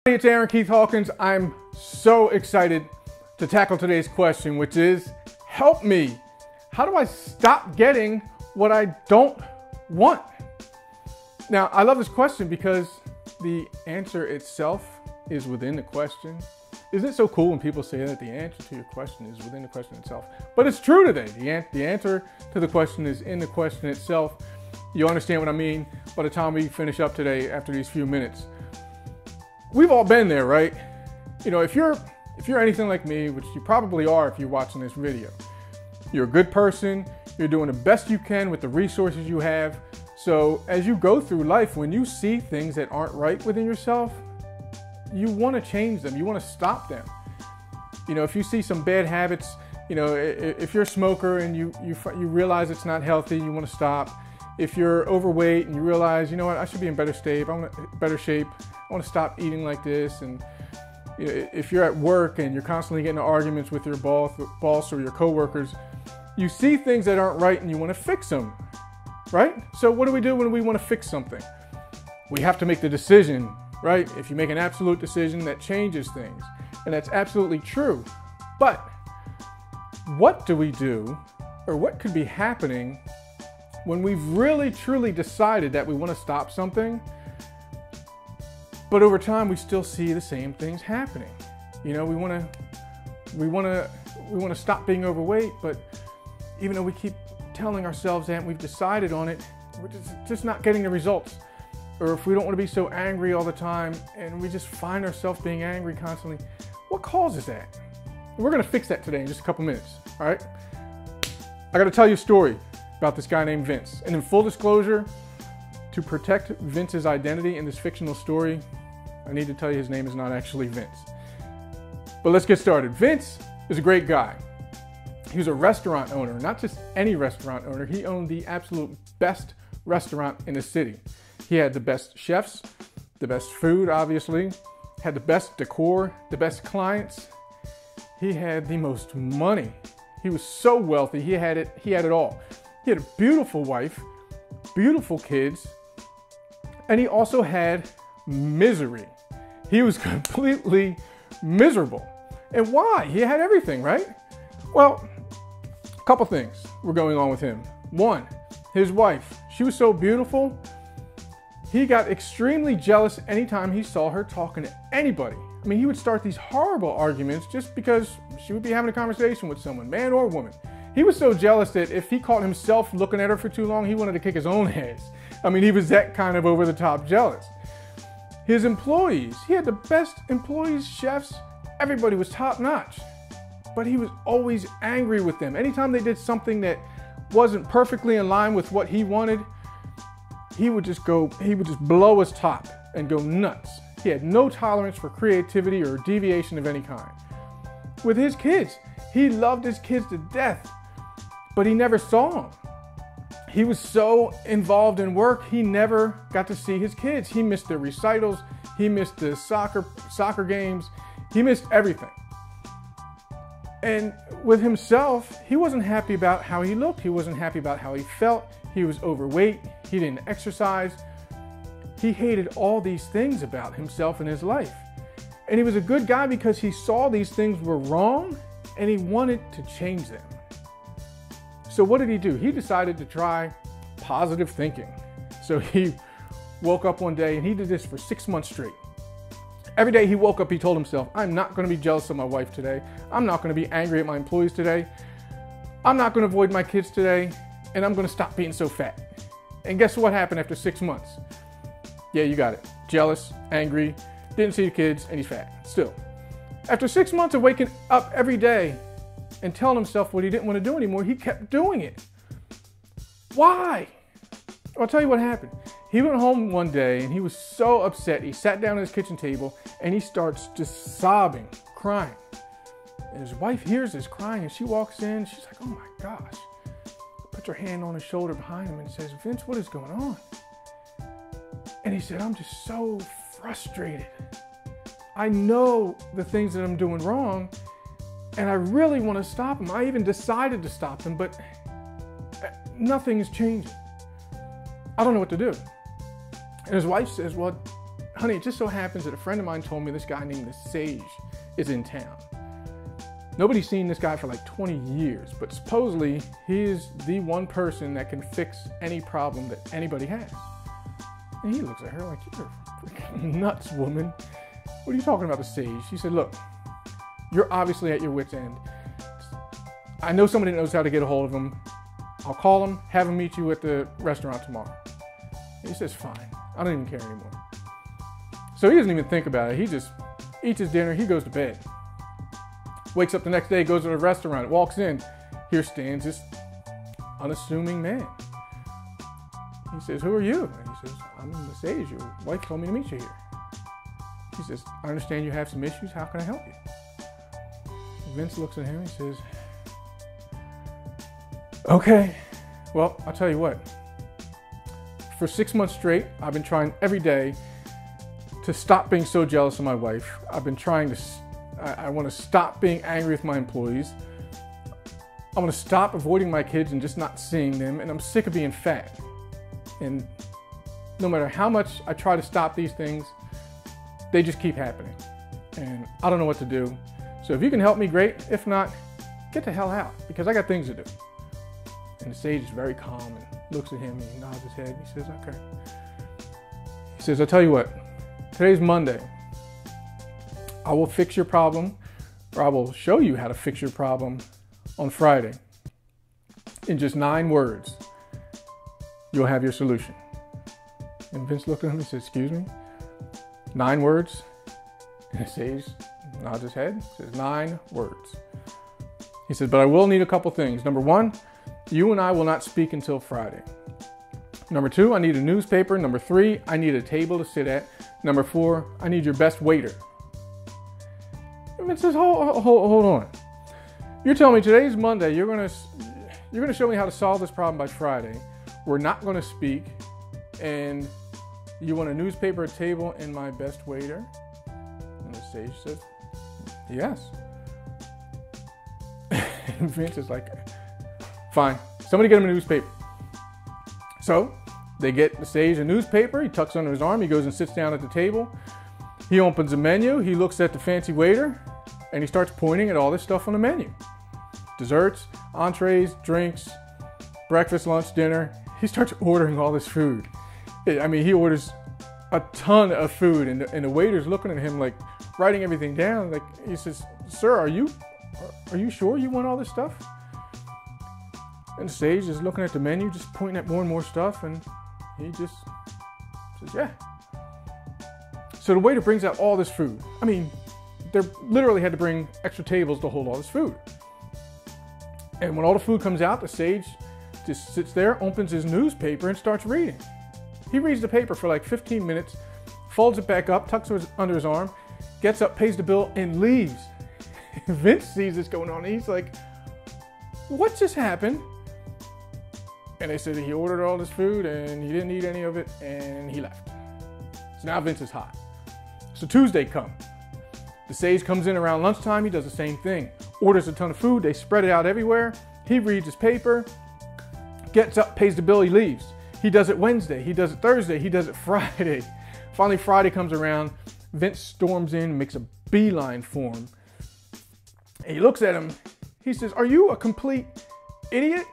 Hey, it's Aaron Keith Hawkins. I'm so excited to tackle today's question, which is, help me. How do I stop getting what I don't want? Now, I love this question because the answer itself is within the question. Isn't it so cool when people say that the answer to your question is within the question itself? But it's true today. The answer to the question is in the question itself. You understand what I mean by the time we finish up today after these few minutes. We've all been there, right? You know, if you're anything like me, which you probably are if you're watching this video, you're a good person, you're doing the best you can with the resources you have. So as you go through life, when you see things that aren't right within yourself, you want to change them, you want to stop them. You know, if you see some bad habits, you know, if you're a smoker and you realize it's not healthy, you want to stop. If you're overweight and you realize, you know what, I should be in better shape, I want to stop eating like this. And you know, if you're at work and you're constantly getting into arguments with your boss or your coworkers, you see things that aren't right and you want to fix them, right? So what do we do when we want to fix something? We have to make the decision, right? If you make an absolute decision, that changes things. And that's absolutely true. But what do we do, or what could be happening when we've really truly decided that we want to stop something, but over time we still see the same things happening? You know, we want to stop being overweight, but even though we keep telling ourselves that we've decided on it, we're just not getting the results. Or if we don't want to be so angry all the time and we just find ourselves being angry constantly, what causes that? We're going to fix that today in just a couple minutes, all right? I got to tell you a story about this guy named Vince. And in full disclosure, to protect Vince's identity in this fictional story, I need to tell you his name is not actually Vince. But let's get started. Vince is a great guy. He was a restaurant owner, not just any restaurant owner. He owned the absolute best restaurant in the city. He had the best chefs, the best food, obviously, had the best decor, the best clients. He had the most money. He was so wealthy. He had it all. He had a beautiful wife, beautiful kids, and he also had misery. He was completely miserable. And why? He had everything, right? Well, a couple things were going on with him. One, his wife, she was so beautiful, he got extremely jealous anytime he saw her talking to anybody. I mean, he would start these horrible arguments just because she would be having a conversation with someone, man or woman. He was so jealous that if he caught himself looking at her for too long, he wanted to kick his own ass. I mean, he was that kind of over-the-top jealous. His employees, he had the best employees, chefs, everybody was top-notch. But he was always angry with them. Anytime they did something that wasn't perfectly in line with what he wanted, he would just blow his top and go nuts. He had no tolerance for creativity or deviation of any kind. With his kids, he loved his kids to death, but he never saw them. He was so involved in work, he never got to see his kids. He missed their recitals, he missed the soccer games, he missed everything. And with himself, he wasn't happy about how he looked, he wasn't happy about how he felt, he was overweight, he didn't exercise. He hated all these things about himself and his life. And he was a good guy because he saw these things were wrong and he wanted to change them. So what did he do? He decided to try positive thinking. So he woke up one day and he did this for 6 months straight. Every day he woke up, he told himself, I'm not going to be jealous of my wife today. I'm not going to be angry at my employees today. I'm not going to avoid my kids today. And I'm going to stop being so fat. And guess what happened after 6 months? Yeah, you got it. Jealous, angry, didn't see the kids, and he's fat. Still. After 6 months of waking up every day and telling himself what he didn't want to do anymore, he kept doing it. Why? I'll tell you what happened. He went home one day and he was so upset. He sat down at his kitchen table and he starts just sobbing, crying. And his wife hears this crying and she walks in. She's like, oh my gosh. Puts her hand on his shoulder behind him and says, Vince, what is going on? And he said, I'm just so frustrated. I know the things that I'm doing wrong, and I really want to stop them. I even decided to stop them, but nothing is changing. I don't know what to do. And his wife says, well, honey, it just so happens that a friend of mine told me this guy named the Sage is in town. Nobody's seen this guy for like 20 years, but supposedly he is the one person that can fix any problem that anybody has. And he looks at her like, you're freaking nuts, woman. What are you talking about, the Sage? She said, look, you're obviously at your wit's end. I know somebody that knows how to get a hold of him. I'll call him, have him meet you at the restaurant tomorrow. He says, fine. I don't even care anymore. So he doesn't even think about it. He just eats his dinner. He goes to bed. Wakes up the next day, goes to the restaurant, walks in. Here stands this unassuming man. He says, who are you? And he says, I'm the Sage. Your wife told me to meet you here. He says, I understand you have some issues. How can I help you? Vince looks at him and says, okay, well, I'll tell you what. For 6 months straight, I've been trying every day to stop being so jealous of my wife. I've been trying to, I want to stop being angry with my employees. I want to stop avoiding my kids and just not seeing them. And I'm sick of being fat. And no matter how much I try to stop these things, they just keep happening. And I don't know what to do. So if you can help me, great. If not, get the hell out, because I got things to do. And the Sage is very calm and looks at him and he nods his head and he says, okay. He says, I'll tell you what, today's Monday. I will fix your problem, or I will show you how to fix your problem on Friday. In just 9 words, you'll have your solution. And Vince looked at him and said, excuse me? 9 words? And the Sage nods his head, says 9 words. He said, but I will need a couple things. Number 1, you and I will not speak until Friday. Number 2, I need a newspaper. Number 3, I need a table to sit at. Number 4, I need your best waiter. And it says, hold on. You're telling me today's Monday, you're gonna show me how to solve this problem by Friday. We're not gonna speak, and you want a newspaper, a table, and my best waiter? And the Sage says, yes. And Vince is like, fine, somebody get him a newspaper. So they get the Sage a newspaper. He tucks under his arm. He goes and sits down at the table. He opens a menu. He looks at the fancy waiter and he starts pointing at all this stuff on the menu. Desserts, entrees, drinks, breakfast, lunch, dinner. He starts ordering all this food. I mean, he orders a ton of food and the waiter's looking at him like writing everything down. Like, he says, sir, are you sure you want all this stuff? And the Sage is looking at the menu, just pointing at more and more stuff, and he just says, yeah. So the waiter brings out all this food. I mean, they literally had to bring extra tables to hold all this food. And when all the food comes out, the Sage just sits there, opens his newspaper, and starts reading. He reads the paper for like 15 minutes, folds it back up, tucks it under his arm, gets up, pays the bill, and leaves. Vince sees this going on, and he's like, what just happened? And they said that he ordered all this food and he didn't eat any of it and he left. So now Vince is hot. So Tuesday comes. The Sage comes in around lunchtime. He does the same thing. Orders a ton of food. They spread it out everywhere. He reads his paper, gets up, pays the bill, he leaves. He does it Wednesday. He does it Thursday. He does it Friday. Finally, Friday comes around. Vince storms in, makes a beeline for him. And he looks at him. He says, are you a complete idiot?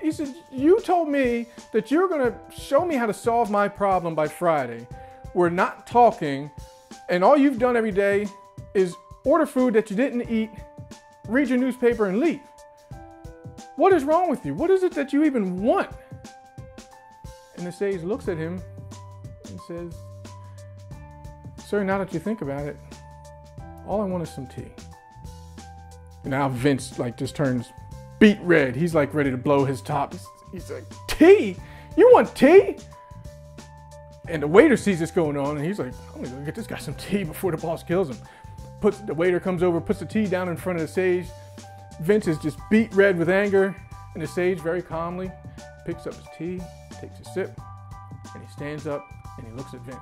He said, you told me that you're going to show me how to solve my problem by Friday. We're not talking, and all you've done every day is order food that you didn't eat, read your newspaper, and leave. What is wrong with you? What is it that you even want? And the Sage looks at him and says, sir, now that you think about it, all I want is some tea. And now Vince just turns beet red. He's like ready to blow his top. He's like, tea? You want tea? And the waiter sees this going on and he's like, I'm gonna go get this guy some tea before the boss kills him. The waiter comes over, puts the tea down in front of the Sage. Vince is just beet red with anger, and the Sage very calmly picks up his tea, takes a sip, and he stands up and he looks at Vince.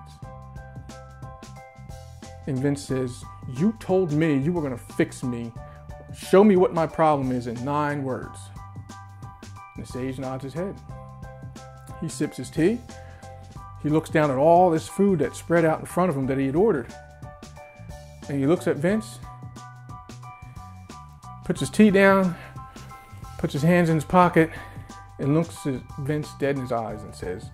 And Vince says, you told me you were gonna fix me. Show me what my problem is in 9 words. And the Sage nods his head. He sips his tea. He looks down at all this food that's spread out in front of him that he had ordered. And he looks at Vince, puts his tea down, puts his hands in his pocket, and looks at Vince dead in his eyes and says,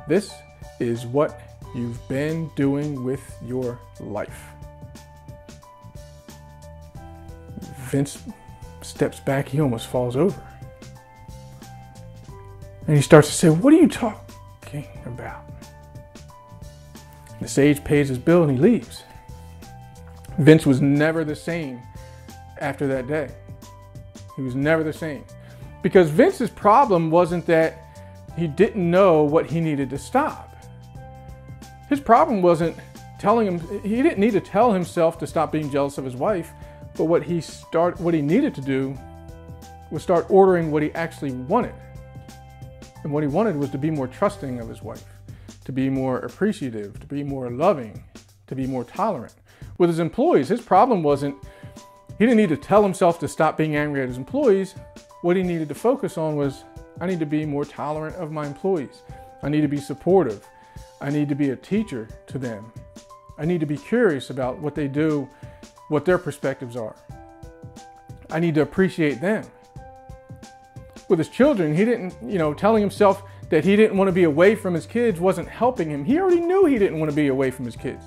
"This is what you've been doing with your life." Vince steps back, he almost falls over. And he starts to say, "What are you talking about?" The sage pays his bill and he leaves. Vince was never the same after that day. He was never the same. Because Vince's problem wasn't that he didn't know what he needed to stop. His problem wasn't he didn't need to tell himself to stop being jealous of his wife, but what he needed to do was start ordering what he actually wanted. And what he wanted was to be more trusting of his wife, to be more appreciative, to be more loving, to be more tolerant. With his employees, his problem wasn't, he didn't need to tell himself to stop being angry at his employees. What he needed to focus on was, I need to be more tolerant of my employees. I need to be supportive. I need to be a teacher to them. I need to be curious about what they do, what their perspectives are. I need to appreciate them. With his children, he didn't, telling himself that he didn't want to be away from his kids wasn't helping him. He already knew he didn't want to be away from his kids.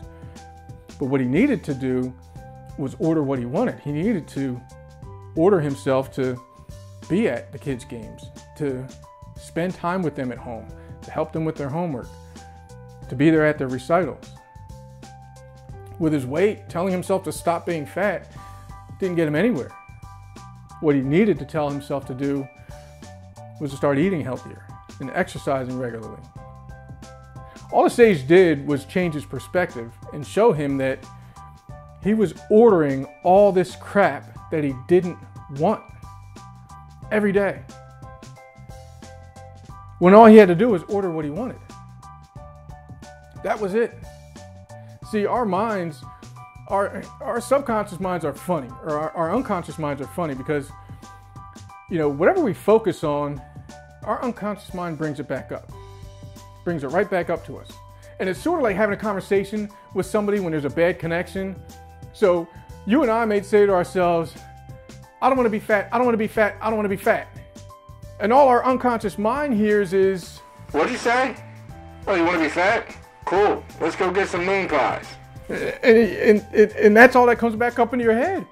But what he needed to do was order what he wanted. He needed to order himself to be at the kids' games, to spend time with them at home, to help them with their homework, to be there at their recitals. With his weight, telling himself to stop being fat didn't get him anywhere. What he needed to tell himself to do was to start eating healthier and exercising regularly. All the sage did was change his perspective and show him that he was ordering all this crap that he didn't want every day, when all he had to do was order what he wanted. That was it. See, our minds, our subconscious minds are funny, or our unconscious minds are funny because, whatever we focus on, our unconscious mind brings it back up. Brings it right back up to us. And it's sort of like having a conversation with somebody when there's a bad connection. So you and I may say to ourselves, I don't want to be fat, I don't want to be fat, I don't want to be fat. And all our unconscious mind hears is, what'd you say? Oh, you want to be fat? Cool, let's go get some moon pies. And that's all that comes back up into your head.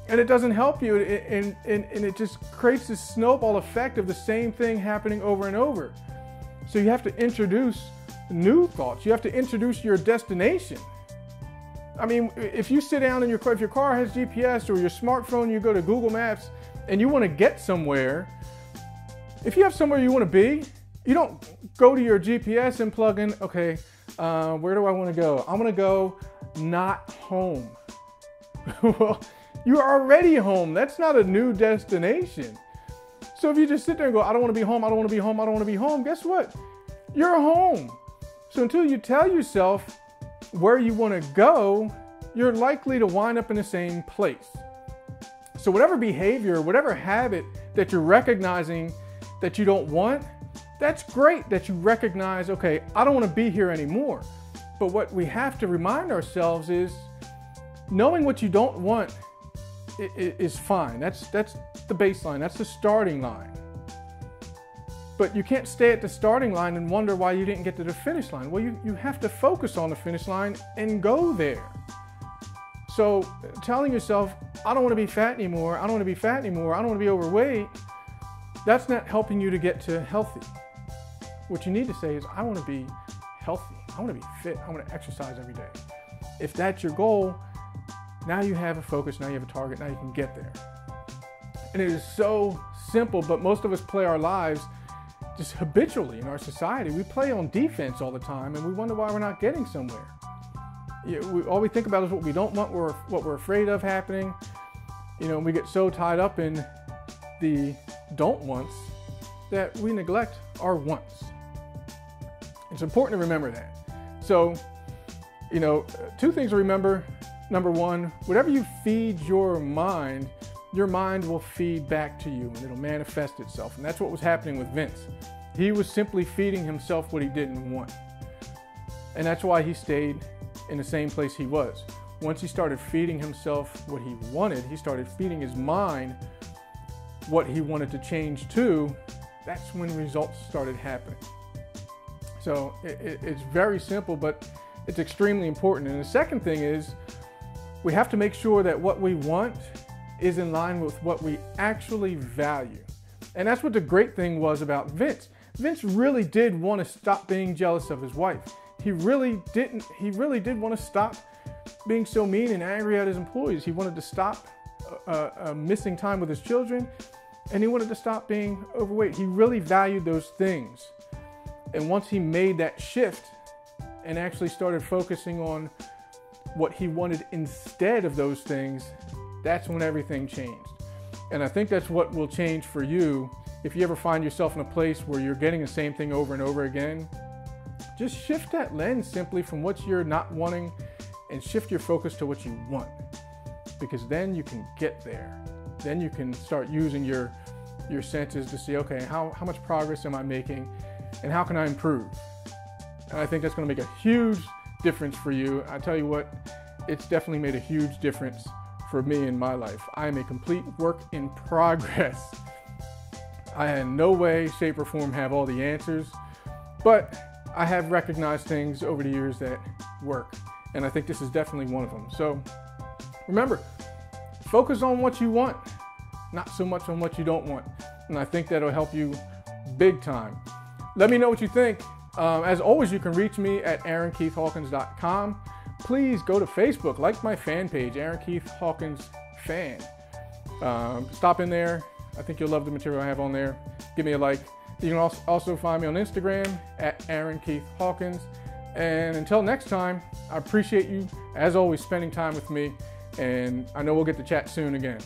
And it doesn't help you, and it just creates this snowball effect of the same thing happening over and over. So you have to introduce new thoughts. You have to introduce your destination. I mean, if you sit down in your car, if your car has GPS or your smartphone, you go to Google Maps and you want to get somewhere, if you have somewhere you want to be, you don't go to your GPS and plug in, okay, where do I want to go? I want to go not home. Well, you're already home. That's not a new destination. So if you just sit there and go, I don't want to be home, I don't want to be home, I don't want to be home, guess what? You're home. So until you tell yourself where you want to go, you're likely to wind up in the same place. So whatever behavior, whatever habit that you're recognizing that you don't want, that's great that you recognize, okay, I don't want to be here anymore. But what we have to remind ourselves is knowing what you don't want is fine. That's the baseline. That's the starting line. But you can't stay at the starting line and wonder why you didn't get to the finish line. Well, you have to focus on the finish line and go there. So telling yourself, I don't want to be fat anymore, I don't want to be fat anymore, I don't want to be overweight, that's not helping you to get to healthy. What you need to say is, I want to be healthy, I want to be fit, I want to exercise every day. If that's your goal, now you have a focus, now you have a target, now you can get there. And it is so simple, but most of us play our lives just habitually in our society. We play on defense all the time and we wonder why we're not getting somewhere. All we think about is what we don't want, what we're afraid of happening. And we get so tied up in the don't wants that we neglect our wants. It's important to remember that. So, two things to remember. Number one, whatever you feed your mind will feed back to you and it'll manifest itself. And that's what was happening with Vince. He was simply feeding himself what he didn't want. And that's why he stayed in the same place he was. Once he started feeding himself what he wanted, he started feeding his mind what he wanted to change to, that's when results started happening. So it's very simple, but it's extremely important. And the second thing is, we have to make sure that what we want is in line with what we actually value. And that's what the great thing was about Vince. Vince really did want to stop being jealous of his wife. He really did want to stop being so mean and angry at his employees. He wanted to stop missing time with his children, and he wanted to stop being overweight. He really valued those things. And once he made that shift and actually started focusing on what he wanted instead of those things, that's when everything changed. And I think that's what will change for you if you ever find yourself in a place where you're getting the same thing over and over again. Just shift that lens simply from what you're not wanting and shift your focus to what you want, because then you can get there. Then you can start using your senses to see, okay, how much progress am I making and how can I improve? And I think that's going to make a huge difference for you. I tell you what, it's definitely made a huge difference for me in my life. I am a complete work in progress. I in no way, shape, or form have all the answers, but I have recognized things over the years that work. And I think this is definitely one of them. So remember, focus on what you want, not so much on what you don't want. And I think that'll help you big time. Let me know what you think. As always, you can reach me at aaronkeithhawkins.com. Please go to Facebook, like my fan page, Aaron Keith Hawkins Fan. Stop in there. I think you'll love the material I have on there. Give me a like. You can also find me on Instagram at Aaron Keith Hawkins. And until next time, I appreciate you, as always, spending time with me. And I know we'll get to chat soon again.